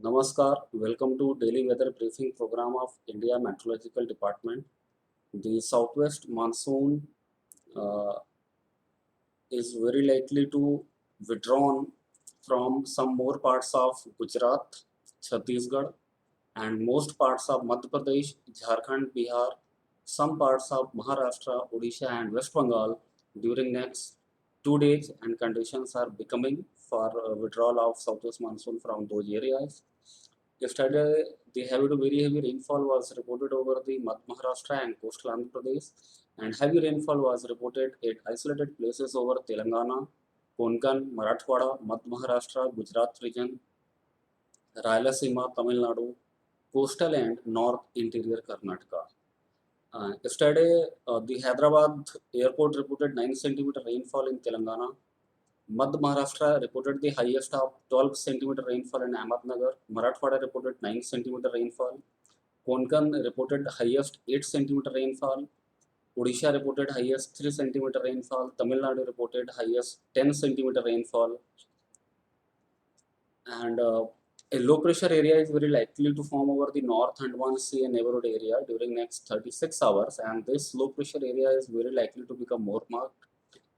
Namaskar, welcome to Daily Weather Briefing Program of India Meteorological Department. The southwest monsoon uh, is very likely to withdraw from some more parts of Gujarat, Chhattisgarh, and most parts of Madhya Pradesh, Jharkhand, Bihar, some parts of Maharashtra, Odisha, and West Bengal during next 2 days, and conditions are becoming for withdrawal of southwest monsoon from those areas. Yesterday, the heavy to very heavy rainfall was reported over the Maharashtra and coastal Andhra Pradesh, and heavy rainfall was reported at isolated places over Telangana, Konkan, Marathwada, Madhya Maharashtra, Gujarat region, Rayalaseema, Tamil Nadu, coastal and north interior Karnataka. Yesterday, the Hyderabad airport reported 9 centimeter rainfall in Telangana. Madhya Maharashtra reported the highest of 12 centimeter rainfall in Ahmednagar. Marathwada reported 9 centimeter rainfall. Konkan reported highest 8 centimeter rainfall. Odisha reported highest 3 centimeter rainfall. Tamil Nadu reported highest 10 centimeter rainfall. And a low pressure area is very likely to form over the North Andaman Sea and neighborhood area during next 36 hours, and this low pressure area is very likely to become more marked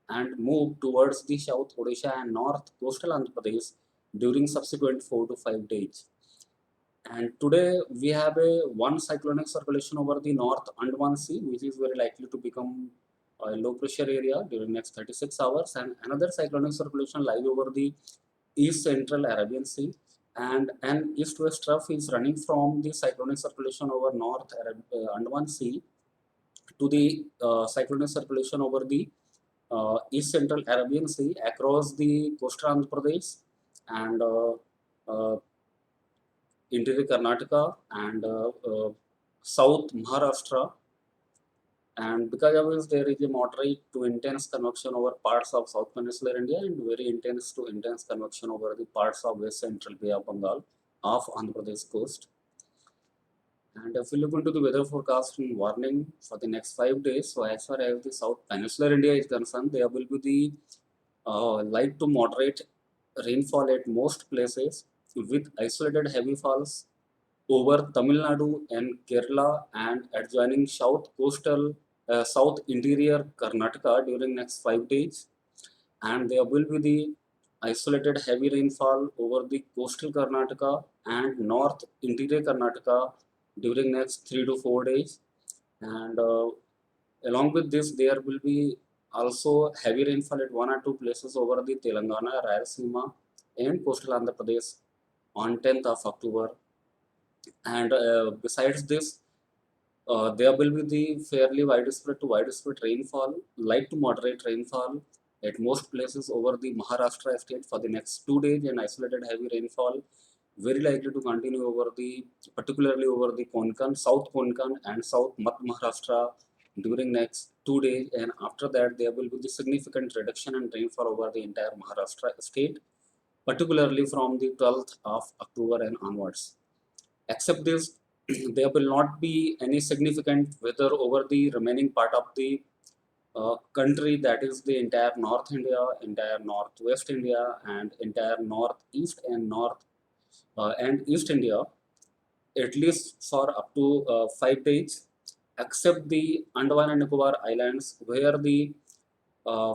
and move towards the South Odisha and North coastal Andhra Pradesh during subsequent 4 to 5 days. And today we have a one cyclonic circulation over the North Andaman Sea, which is very likely to become a low pressure area during next 36 hours, and another cyclonic circulation lies over the East Central Arabian Sea, and an east-west trough is running from the cyclonic circulation over North Andaman Sea to the cyclonic circulation over the East Central Arabian Sea across the coastal Andhra Pradesh and uh, interior Karnataka and South Maharashtra. And because of this, there is a moderate to intense convection over parts of South Peninsular India and very intense to intense convection over the parts of West Central Bay of Bengal of Andhra Pradesh coast. And if we look into the weather forecast and warning for the next 5 days, so as far as the South Peninsular India is concerned, there will be the light to moderate rainfall at most places with isolated heavy falls over Tamil Nadu and Kerala and adjoining south interior Karnataka during next 5 days, and there will be the isolated heavy rainfall over the coastal Karnataka and north interior Karnataka during next 3 to 4 days, and along with this there will be also heavy rainfall at one or two places over the Telangana, Rayalaseema, and coastal Andhra Pradesh on 10th of October. And besides this, there will be the fairly widespread to widespread rainfall, light to moderate rainfall at most places over the Maharashtra state for the next 2 days, and isolated heavy rainfall very likely to continue over the, particularly over the Konkan, South Konkan and South Madhya Maharashtra during next 2 days, and after that there will be the significant reduction in rainfall over the entire Maharashtra state, particularly from the 12th of October and onwards. Except this, there will not be any significant weather over the remaining part of the country, that is the entire North India, entire Northwest India, and entire Northeast and North and East India, at least for up to 5 days, except the Andaman and Nicobar Islands, where the uh,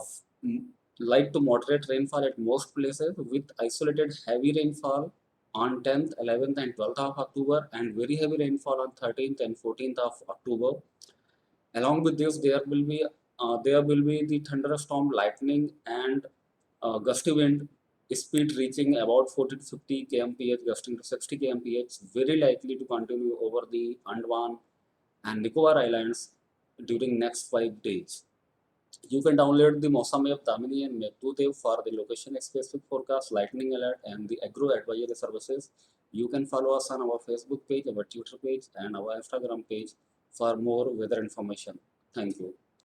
light to moderate rainfall at most places with isolated heavy rainfall on 10th, 11th, and 12th of October, and very heavy rainfall on 13th and 14th of October. Along with this, there will be the thunderstorm, lightning, and gusty wind speed reaching about 40 to 50 kmph, gusting to 60 kmph, very likely to continue over the Andaman and Nicobar Islands during next 5 days. You can download the Mosam app, Damini and Meghdut for the location specific forecast, lightning alert, and the agro advisory services. You can follow us on our Facebook page, our Twitter page, and our Instagram page for more weather information. Thank you.